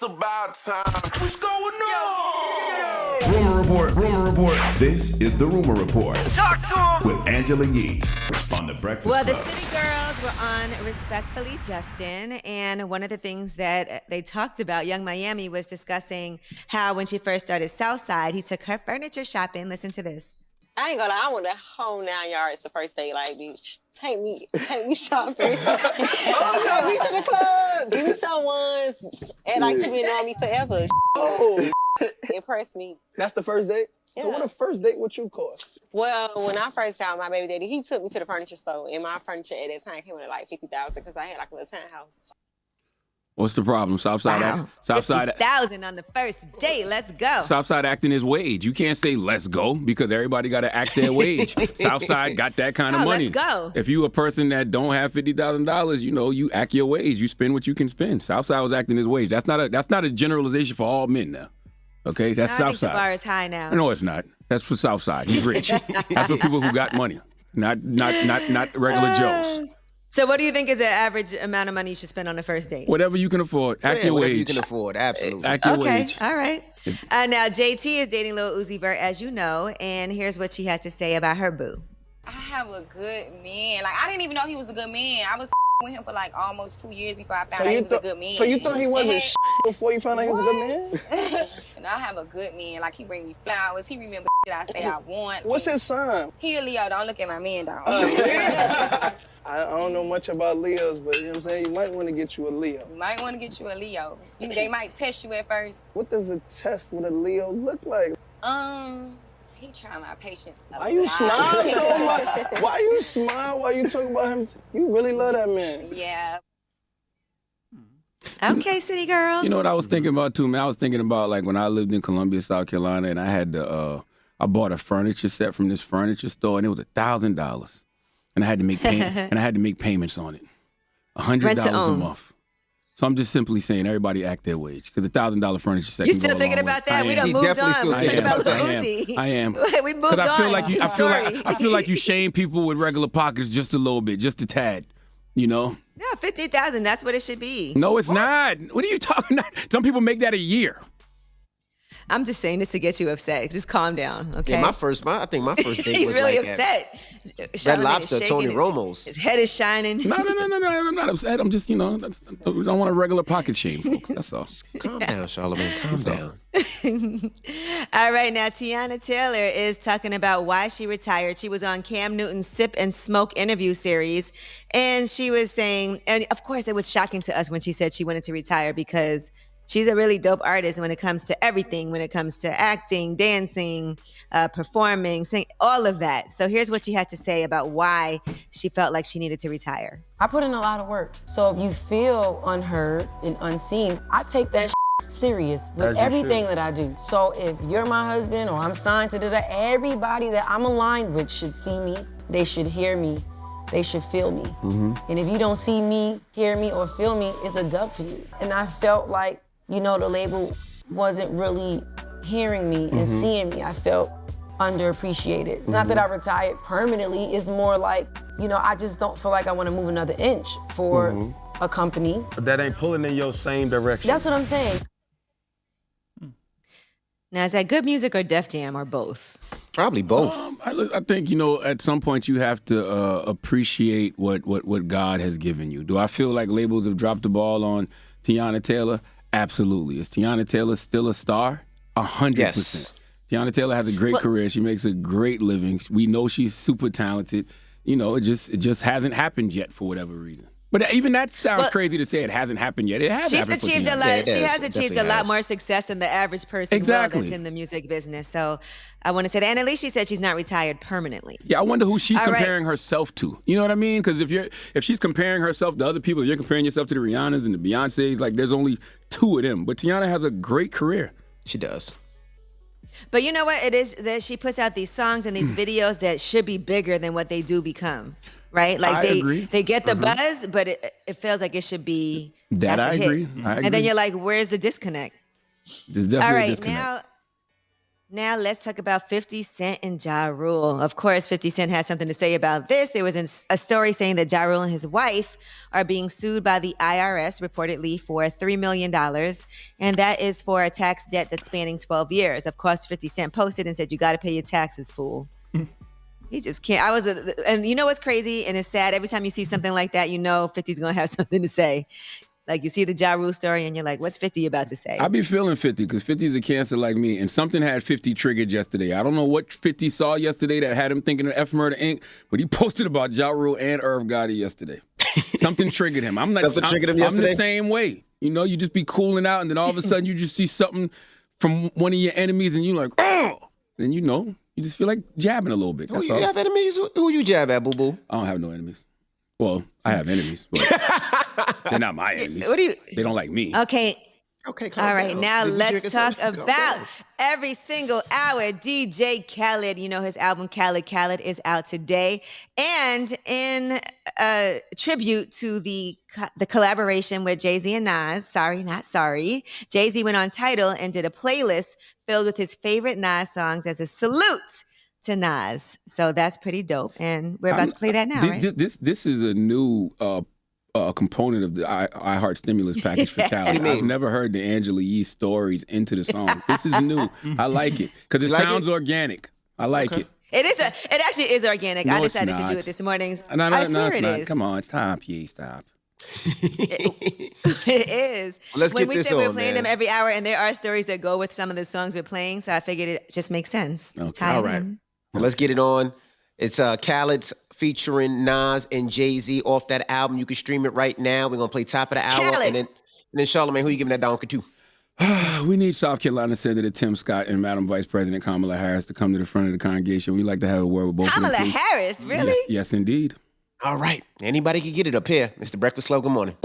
about time. What's going on? Rumor report, rumor report. This is the Rumor Report. Talk to him. With Angela Yee on The Breakfast Well, Club. the City Girls were on Respectfully Justin, and one of the things that they talked about, Young Miami was discussing how when she first started Southside, he took her furniture shopping. Listen to this. I ain't gonna lie, I want the whole 9 yards the first day. Like, bitch, take me shopping. Take me to the club. Give me some ones. And like, you been on me forever. Oh, Impress me. that's the first date? Yeah. So what a first date would you cost? Well, when I first got my baby daddy, he took me to the furniture store. And my furniture at that time came in at like $50,000 because I had like a little townhouse. What's the problem? Southside, Wow. Southside, $50,000 on the first date. Let's go. Southside acting his wage. You can't say let's go because everybody got to act their wage. Southside got that kind of No, money. let's go. If you a person that don't have $50,000, you know you act your wage. You spend what you can spend. Southside was acting his wage. That's not a generalization for all men now. Okay, that's I think the Southside. bar is high now. No, it's not. That's for Southside. He's rich. That's for people who got money, not regular Joes. So what do you think is the average amount of money you should spend on the first date? Whatever you can afford, act your whatever wage. you can afford, absolutely. Act your Okay, wage. all right. Now, JT is dating Lil Uzi Vert, as you know, and here's what she had to say about her boo. I have a good man. Like, I didn't even know he was a good man. I was with him for like almost 2 years before I found out he was a good man. So you thought he wasn't before you found out he was a good man? And I have a good man. Like, he bring me flowers. He remember that I say I want. What's his sign? He a Leo. Don't look at my man, dog. I don't know much about Leos, but you know what I'm saying? You might want to get you a Leo. You might want to get you a Leo. They might test you at first. What does a test with a Leo look like? He try my patience. Why you smile so much? Why you smile while you talk about him? You really love that man. Yeah. Okay, City Girls. You know what I was thinking about too, man? I was thinking about like when I lived in Columbia, South Carolina, and I had I bought a furniture set from this furniture store, and it was $1,000, and I had to make payments on it, $100 a month. So I'm just simply saying, everybody act their wage because $1,000 furniture set. You can still go a thinking long way. about that? I We am. done He moved definitely on. still We're talking thinking about about Lil that. Uzi. I am. We moved on. I feel like you shame people with regular pockets just a little bit, just a tad. You know? No, 50,000. That's what it should be. No, it's not. What are you talking about? Some people make that a year. I'm just saying this to get you upset. Just calm down, okay? Yeah, I think my first date He's was really like upset. Red Charlamagne is Lobster, shaking. Tony Romo's. His head is shining. No, I'm not upset. I'm just, I don't want a regular pocket shame, folks. That's all. Calm down, Charlamagne. Calm down. All right, now Tiana Taylor is talking about why she retired. She was on Cam Newton's Sip and Smoke interview series, and she was saying, and of course it was shocking to us when she said she wanted to retire because she's a really dope artist when it comes to everything, when it comes to acting, dancing, performing, singing, all of that. So here's what she had to say about why she felt like she needed to retire. I put in a lot of work. So if you feel unheard and unseen, I take that serious with everything that I do. So if you're my husband or I'm signed to everybody that I'm aligned with should see me, they should hear me, they should feel me. And if you don't see me, hear me, or feel me, it's a dub for you. And I felt like, the label wasn't really hearing me and seeing me. I felt underappreciated. It's not that I retired permanently. It's more like, I just don't feel like I want to move another inch for a company. But that ain't pulling in your same direction. That's what I'm saying. Now, is that good music or Def Jam or both? Probably both. I think, at some point you have to appreciate what God has given you. Do I feel like labels have dropped the ball on Tiana Taylor? Absolutely. Is Tiana Taylor still a star? 100%. Yes. Tiana Taylor has a great career. She makes a great living. We know she's super talented. It just hasn't happened yet for whatever reason. But even that sounds crazy to say it hasn't happened yet. It has happened for achieved Tiana. a lot. Yeah, She has achieved a lot has. more success than the average person that's in the music business. So I want to say that. And at least she said she's not retired permanently. Yeah, I wonder who she's All right. comparing herself to. You know what I mean? Because if she's comparing herself to other people, if you're comparing yourself to the Rihannas and the Beyoncés, like there's only two of them. But Tiana has a great career. She does. But you know what? It is that she puts out these songs and these videos that should be bigger than what they do become. Right? Like I agree. they get the buzz, but it feels like it should be That that's I a hit. agree. I agree. And then you're like, where's the disconnect? There's definitely All a right, disconnect. now Now let's talk about 50 Cent and Ja Rule. Of course, 50 Cent has something to say about this. There was a story saying that Ja Rule and his wife are being sued by the IRS reportedly for $3 million. And that is for a tax debt that's spanning 12 years. Of course, 50 Cent posted and said, you got to pay your taxes, fool. He just can't. And you know what's crazy and it's sad? Every time you see something like that, you know 50's going to have something to say. Like you see the Ja Rule story and you're like, what's 50 about to say? I be feeling 50 because 50 is a cancer like me. And something had 50 triggered yesterday. I don't know what 50 saw yesterday that had him thinking of F Murder Inc., but he posted about Ja Rule and Irv Gotti yesterday. Something triggered him. I'm the same way. You know, you just be cooling out and then all of a sudden you just see something from one of your enemies and you're like, oh! Then you know, you just feel like jabbing a little bit. Who you have enemies? Who you jab at, boo-boo? I don't have no enemies. Well, I have enemies, but they're not my enemies. They don't like me. Okay. Okay, all right, now let's talk about every single hour. DJ Khaled, you know his album Khaled is out today. And in tribute to the collaboration with Jay-Z and Nas, sorry, not sorry, Jay-Z went on Tidal and did a playlist filled with his favorite Nas songs as a salute to Nas. So that's pretty dope. And we're about to play that now, right? This is a new component of the iHeart stimulus package for Khaled. I've never heard the Angela Yee stories into the songs. This is new. I like it because it sounds organic. I like it. It actually is organic. No, I decided to do it this morning. I swear it is. Come on, stop, stop. It is. Well, let's when get we this said we're on, playing man. them every hour, and there are stories that go with some of the songs we're playing, so I figured it just makes sense. Okay. All right. Well, let's get it on. It's Khaled's featuring Nas and Jay-Z off that album. You can stream it right now. We're going to play top of the hour. Khaled. And then Charlamagne, who you giving that donkey to? We need South Carolina Senator Tim Scott and Madam Vice President Kamala Harris to come to the front of the congregation. We'd like to have a word with both Kamala of them. Kamala Harris, really? Yes, indeed. All right. Anybody can get it up here. Mr. Breakfast Club, good morning.